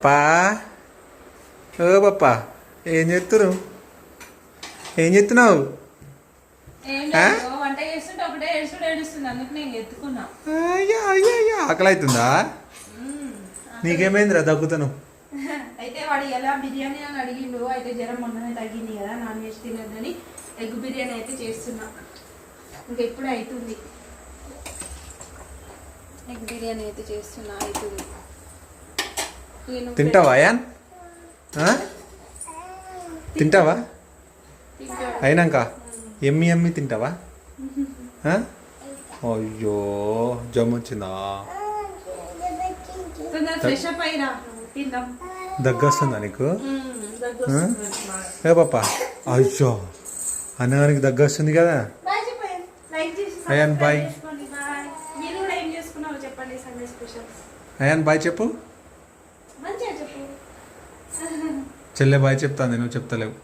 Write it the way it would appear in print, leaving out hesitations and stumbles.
పప్పా ఓ పప్పా ఏం చేస్తున్నావు? ఏం చేస్తున్నావు? వంట చేస్తుంటే ఒకటే ఏడుస్తుంది, అందుకు నేను ఎత్తుకున్నా. ఆకలి అవుతుందా? నీకేమైందిరా దగ్గుతాను? అయితే వాడు ఎలా బిర్యానీ అని అడిగిండు. అయితే జ్వరం మొన్ననే తగ్గింది కదా, నాన్ వెజ్ తినద్దని ఎగ్ బిర్యానీ అయితే చేస్తున్నా. ఇంకెప్పుడు అవుతుంది ఎగ్ బిర్యానీ అయితే చేస్తున్నా, అవుతుంది. తింటావా యాన్? తింటావా? అయినాక ఎమ్మి ఎమ్మి తింటావా? అయ్యో జమ్ వచ్చిందా? ఫ్రెష్ అప్ అయినా తిందాం. దగ్గొస్తుందా నీకు? ఏ పాపా అయ్యో అన్నగారికి దగ్గొస్తుంది కదా. Ion bye. అయాన్ బాయ్ చెప్పు. చెల్లె బాయ్ చెప్తాను, నువ్వు చెప్తలేవు.